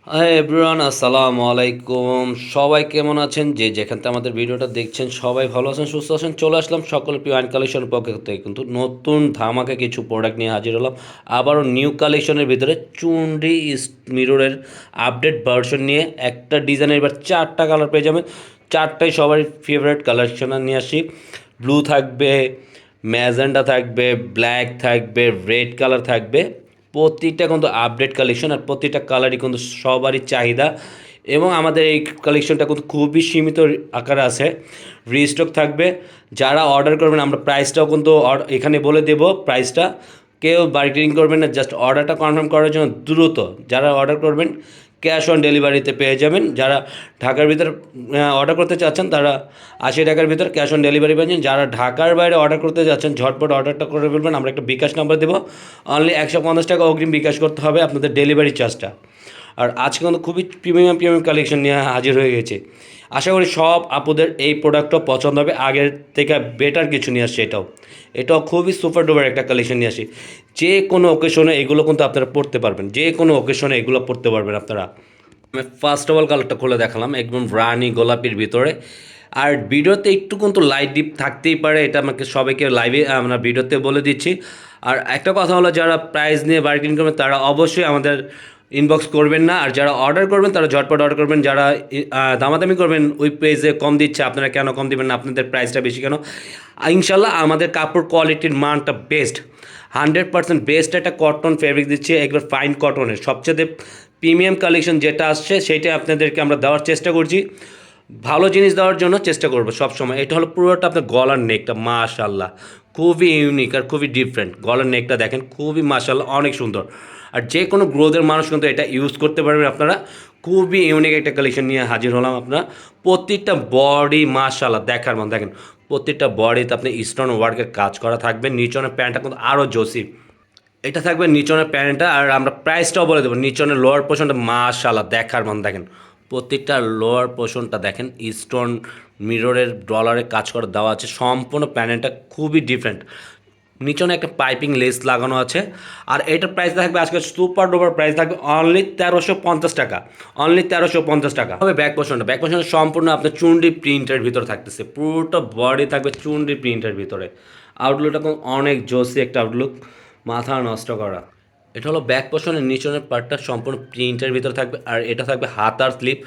Hi everyone, আসসালামু আলাইকুম। সবাই কেমন আছেন? যে যেখান থেকে আমাদের ভিডিওটা দেখছেন সবাই ভালো আছেন, সুস্থ আছেন। চলে আসলাম সকল প্রিয় আইন কালেকশনের পক্ষ থেকে কিন্তু নতুন ধামাকা কিছু প্রোডাক্ট নিয়ে হাজির হলাম। আবারও নিউ কালেকশনের ভিতরে চুনরি মিররের আপডেট ভার্সন নিয়ে একটা ডিজাইনের এবার 4টা কালার পেয়ে যাবেন। 4টাই সবারই ফেভারিট কালেকশন নিয়ে আসি। ব্লু থাকবে, ম্যাজেন্ডা থাকবে, ব্ল্যাক থাকবে, রেড কালার থাকবে। প্রতিটা কিন্তু আপডেট কালেকশন, আর প্রতিটা কালারই কিন্তু সবারই চাহিদা। এবং আমাদের এই কালেকশনটা কিন্তু খুবই সীমিত আকারে আছে, রিস্টক থাকবে। যারা অর্ডার করবেন আমরা প্রাইসটাও কিন্তু এখানে বলে দেব প্রাইসটা। কেউ বার্গেনিং করবেন না, জাস্ট অর্ডারটা কনফার্ম করার জন্য দ্রুত যারা অর্ডার করবেন ক্যাশ অন ডেলিভারিতে পেয়ে যাবেন। যারা ঢাকার ভিতর অর্ডার করতে চাচ্ছেন তারা 80 টাকার ভিতর ক্যাশ অন ডেলিভারি পাচ্ছেন। যারা ঢাকার বাইরে অর্ডার করতে যাচ্ছেন ঝটপট অর্ডারটা করে ফেলবেন। আমরা একটা বিকাশ নাম্বার দেবো, অনলি 150 টাকা অগ্রিম বিকাশ করতে হবে আপনাদের ডেলিভারি চার্জটা। আর আজকে কিন্তু খুবই প্রিমিয়াম প্রিমিয়াম কালেকশন নিয়ে হাজির হয়ে গেছে। আশা করি সব আপুদের এই প্রোডাক্টটাও পছন্দ হবে, আগের থেকে বেটার কিছু নিয়ে আসছে। এটাও খুবই সুপার ডুপার একটা কালেকশন নিয়ে আসি। যে কোনো ওকেশনে এগুলো কিন্তু আপনারা পড়তে পারবেন, যে কোনো ওকেশনে এগুলো পড়তে পারবেন আপনারা। আমি ফার্স্ট অফ অল কালারটা খুলে দেখালাম, একদম রানি গোলাপির ভিতরে। আর ভিডিওতে একটু কিন্তু লাইট ডিপ থাকতেই পারে, এটা আমাকে সবাইকে লাইভে আমরা ভিডিওতে বলে দিচ্ছি। আর একটা কথা হলো, যারা প্রাইস নিয়ে বার্গেনিং করবেন তারা অবশ্যই আমাদের ইনবক্স করবেন না। আর যারা অর্ডার করবেন তারা ঝটপট অর্ডার করবেন। যারা দামাদামি করবেন ওই পেজে কম দিচ্ছে, আপনারা কেন কম দিবেন না, আপনাদের প্রাইসটা বেশি কেন? ইনশাল্লাহ আমাদের কাপড় কোয়ালিটির মানটা বেস্ট, 100% বেস্ট একটা কটন ফেব্রিক দিচ্ছে, একবার ফাইন কটনের সবচেয়ে প্রিমিয়াম কালেকশন যেটা আসছে সেইটাই আপনাদেরকে আমরা দেওয়ার চেষ্টা করছি। ভালো জিনিস দেওয়ার জন্য চেষ্টা করবো সবসময়। এটা হলো পুরোটা আপনার গলার নেকটা, মাশাল্লাহ খুবই ইউনিক আর খুবই ডিফারেন্ট। গলার নেকটা দেখেন, খুবই মাশাল্লাহ অনেক সুন্দর। আর যে কোনো গ্রোথের মানুষ কিন্তু এটা ইউজ করতে পারবেন আপনারা। খুবই ইউনিক একটা কালেকশন নিয়ে হাজির হলাম আপনারা। প্রত্যেকটা বডি মাশাল্লাহ দেখার মতো, দেখেন প্রত্যেকটা বডিতে আপনি স্টোন ওয়ার্কের কাজ করা থাকবে। নিচনের প্যান্টটা কিন্তু আরও জোসি, এটা থাকবে নিচনের প্যান্টটা। আর আমরা প্রাইসটাও বলে দেবো। নিচনের লোয়ার পোর্শনটা মাশাআল্লাহ দেখার মন, দেখেন প্রত্যেকটা লোয়ার পোর্শনটা দেখেন স্টোন মিররের ডলারের কাজ করে দেওয়া আছে। সম্পূর্ণ প্যান্টটা খুবই ডিফারেন্ট, নিচনে একটা পাইপিং লেস লাগানো আছে। আর এটার প্রাইস থাকবে আজকে সুপার ডুপার প্রাইস থাকবে অনলি 1350 টাকা, অনলি 1350 টাকা হবে। ব্যাক পোর্শনটা সম্পূর্ণ আপনার চুনরি প্রিন্টের ভিতরে থাকতেছে, পুরোটা বডি থাকবে চুনরি প্রিন্টের ভিতরে। আউটলুকটা অনেক জোসি একটা আউটলুক, মাথা নষ্ট করা। এটা হলো ব্যাক পোর্শনের নিচনের পার্টটা সম্পূর্ণ প্রিন্টের ভিতরে থাকবে। আর এটা থাকবে হাতার স্লিপ,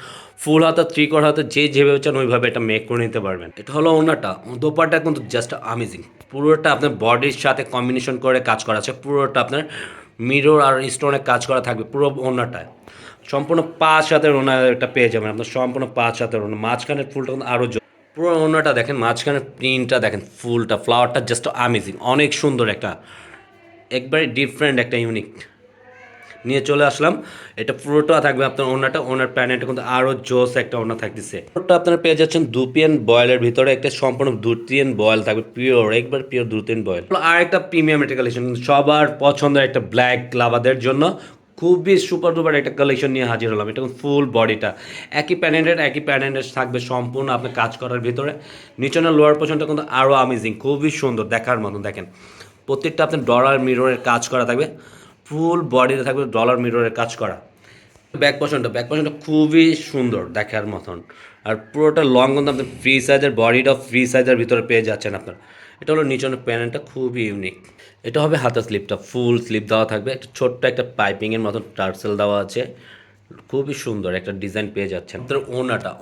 ফুল হাতা, ত্রিকোণ হাতা, যে যেভাবে চান ওইভাবে এটা মেক করে নিতে পারবেন। এটা হলো ওনাটা, দোপাট্টা কিন্তু জাস্ট আমেজিং। পুরোটা আপনার বডির সাথে কম্বিনেশন করে কাজ করা আছে। পুরোটা আপনার মিরর আর স্টোনে কাজ করা থাকবে পুরো ওনাটায়। সম্পূর্ণ 5 হাতের ওনা এটা পেয়ে যাবেন আপনার, সম্পূর্ণ 5 হাতের ওনা। মাঝখানের ফুলটা কিন্তু আরও পুরো ওনাটা দেখেন, মাঝখানের প্রিন্টটা দেখেন, ফুলটা ফ্লাওয়ারটা জাস্ট আমেজিং, অনেক সুন্দর একটা, একবারে ডিফারেন্ট একটা ইউনিক নিয়ে চলে আসলাম। এটা পুরোটা থাকবে আপনার ওনাটা, ওনার প্যানেলটা কিন্তু আরও জোস একটা ওনা থাকতেছে। পুরোটা আপনারা পেয়ে যাচ্ছেন দুপিয়ান বয়েলের ভিতরে, একটা সম্পূর্ণ দুটিয়ান বয়েল থাকবে, পিওর একবার পিওর দুটিয়ান বয়েল। আর একটা প্রিমিয়াম একটা কালেকশন, সবার পছন্দের একটা ব্ল্যাক লাভাদের জন্য খুবই সুপার ডুপার একটা কালেকশন নিয়ে হাজির হলাম। এটা ফুল বডিটা একই প্যানেন্টের থাকবে সম্পূর্ণ আপনার কাজ করার ভিতরে। নিচনের লোয়ার পোর্শনটা কিন্তু আরও আমেজিং, খুবই সুন্দর দেখার মতন। দেখেন প্রত্যেকটা আপনার ডলার মিররের কাজ করা থাকবে, ফুল বডিতে থাকবে ডলার মিররের কাজ করা। ব্যাক পোর্শনটা খুবই সুন্দর দেখার মতন। আর পুরোটা লং কিন্তু আপনার ফ্রি সাইজের, বডিটা ফ্রি সাইজের ভিতরে পেয়ে যাচ্ছেন আপনার। এটা হলো নিচনের প্যানেলটা, খুবই ইউনিক। এটা হবে হাতের স্লিপটা, ফুল স্লিপ দেওয়া থাকবে, একটা ছোট্ট একটা পাইপিংয়ের মতন টার্সেল দেওয়া আছে। খুবই সুন্দর একটা ডিজাইন পেয়ে যাচ্ছেন। আপনার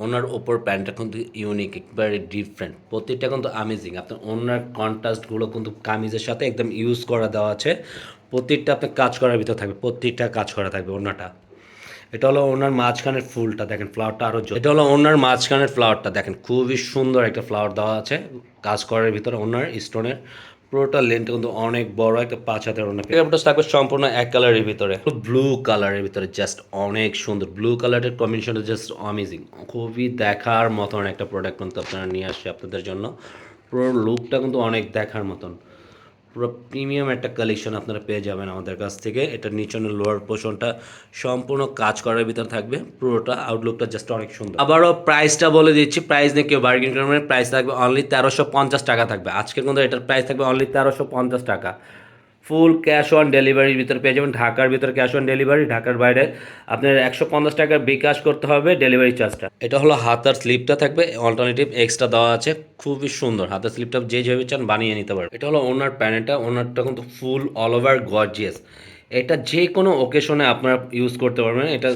ওনার ওপর প্যান্টটা কিন্তু ইউনিক, একবারে ডিফারেন্ট, প্রত্যেকটা কিন্তু আমেজিং। আপনার ওনার কন্ট্রাস্টগুলো কিন্তু কামিজের সাথে একদম ইউজ করা দেওয়া আছে। প্রত্যেকটা আপনার কাজ করার ভিতর থাকবে, প্রত্যেকটা কাজ করা থাকবে ওনাটা। এটা হলো ওনার মাঝখানের ফুলটা দেখেন, ফ্লাওয়ারটা আরও এটা হলো ওনার মাঝখানের ফ্লাওয়ারটা দেখেন, খুবই সুন্দর একটা ফ্লাওয়ার দেওয়া আছে কাজ করার ভিতরে। ওনার স্টোনের পুরোটা লেন্থ কিন্তু অনেক বড়, একটা 5 হাতের ওনার। এটা থাকবে সম্পূর্ণ এক কালারের ভিতরে, ব্লু কালারের ভিতরে, জাস্ট অনেক সুন্দর। ব্লু কালারের কম্বিনেশনটা জাস্ট অ্যামেজিং, খুবই দেখার মতন একটা প্রোডাক্ট কিন্তু আপনারা নিয়ে আসছে আপনাদের জন্য। পুরো লুকটা কিন্তু অনেক দেখার মতন, পুরো প্রিমিয়াম একটা কালেকশন আপনারা পেয়ে যাবেন আমাদের কাছ থেকে। এটা নিচনের লোয়ার পোর্শনটা সম্পূর্ণ কাজ করার ভিতর থাকবে, পুরোটা আউটলুকটা জাস্ট অনেক সুন্দর। আবারও প্রাইসটা বলে দিচ্ছি, প্রাইস নিয়ে কেউ বার্গেন করবেন, প্রাইস থাকবে অনলি 1350 টাকা থাকবে আজকে। কিন্তু এটার প্রাইস থাকবে অনলি 1350 টাকা। ফুল ক্যাশ অন ডেলিভারির ভিতরে পেয়ে যাবেন। ঢাকার ভিতরে ক্যাশ অন ডেলিভারি, ঢাকার বাইরে আপনার 150 টাকা বিকাশ করতে হবে ডেলিভারি চার্জটা। এটা হলো হাতার স্লিপটা থাকবে, অল্টারনেটিভ এক্সট্রা দেওয়া আছে, খুবই সুন্দর। হাতার স্লিপটা যে যেভাবে চান বানিয়ে নিতে পারবেন। এটা হলো ওনার প্যানেলটা, ওনারটা কিন্তু ফুল অল ওভার গর্জিয়াস। এটা যে কোনো ওকেশনে আপনারা ইউজ করতে পারবেন। এটা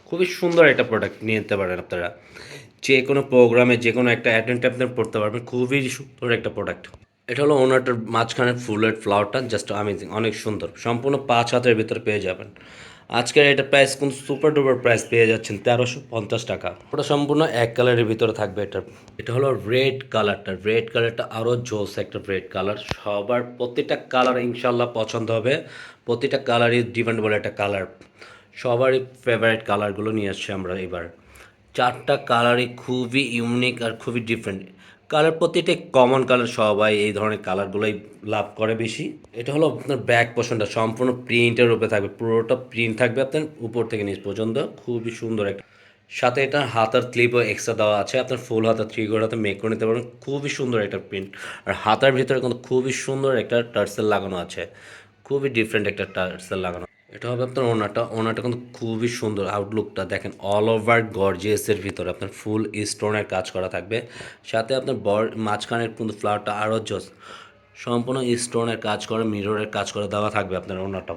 খুবই সুন্দর একটা প্রোডাক্ট নিয়ে নিতে পারেন আপনারা, যে কোনো প্রোগ্রামে যে কোনো একটা অ্যাটেন্ড আপনার পড়তে পারবেন। খুবই সুন্দর একটা প্রোডাক্ট। এটা হলো ওনারটার মাঝখানের ফুলের ফ্লাওয়ারটা জাস্ট অ্যামেজিং, অনেক সুন্দর। সম্পূর্ণ 5 হাতের ভিতরে পেয়ে যাবেন। আজকের এটা প্রাইস কিন্তু সুপার ডুপার প্রাইস পেয়ে যাচ্ছেন 1350 টাকা। ওটা সম্পূর্ণ এক কালারের ভিতরে থাকবে। এটা হলো রেড কালারটা। রেড কালারটা আরও জোস একটা রেড কালার। সবার প্রতিটা কালার ইনশাল্লাহ পছন্দ হবে। প্রতিটা কালারই ডিমান্ডেবল একটা কালার। সবারই ফেভারিট কালারগুলো নিয়ে আসছি আমরা এবার। 4টা কালারই খুবই ইউনিক আর খুবই ডিফারেন্ট কালার। প্রতিটা কমন কালার, সবাই এই ধরনের কালারগুলোই লাভ করে বেশি। এটা হলো আপনার ব্যাক পোর্শনটা সম্পূর্ণ প্রিন্টের উপরে থাকবে, পুরোটা প্রিন্ট থাকবে আপনার উপর থেকে নিচ পর্যন্ত। খুবই সুন্দর একটা, সাথে এটা হাতার ক্লিপও এক্সট্রা দেওয়া আছে। আপনার ফুল হাতা 3/4 হাতে মেক করে নিতে পারবেন। খুবই সুন্দর একটা প্রিন্ট। আর হাতার ভিতরে কিন্তু খুবই সুন্দর একটা টার্সেল লাগানো আছে, খুবই ডিফারেন্ট একটা টার্সেল লাগানো। এটা হবে আপনার ওনাটা। ওনাটা কিন্তু খুবই সুন্দর। আউটলুকটা দেখেন, অল ওভার গর্জিয়াসের ভিতরে আপনার ফুল স্টোনের কাজ করা থাকবে। সাথে আপনার মাঝখানের কিন্তু ফ্লাওয়ারটা আরও জোস, সম্পূর্ণ স্টোনের কাজ করে, মিররের কাজ করে দেওয়া থাকবে আপনার ওনাটা।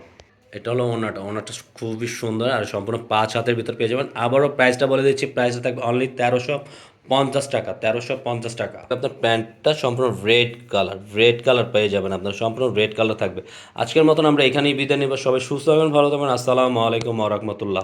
এটা হলো ওনাটা। ওনাটা খুবই সুন্দর আর সম্পূর্ণ 5 হাতের ভিতর পেয়ে যাবেন। আবারও প্রাইসটা বলে দিচ্ছি, প্রাইসটা থাকবে অনলি 1350 টাকা। 1350 টাকা। আপনার প্যান্টটা সম্পূর্ণ রেড কালার, রেড কালার পেয়ে যাবেন আপনার, সম্পূর্ণ রেড কালার থাকবে। আজকের মতন আমরা এখানেই বিদায় নিব। সবাই সুস্থ থাকবেন, ভালো থাকবেন। আসসালামু আলাইকুম ওয়া রাহমাতুল্লাহ।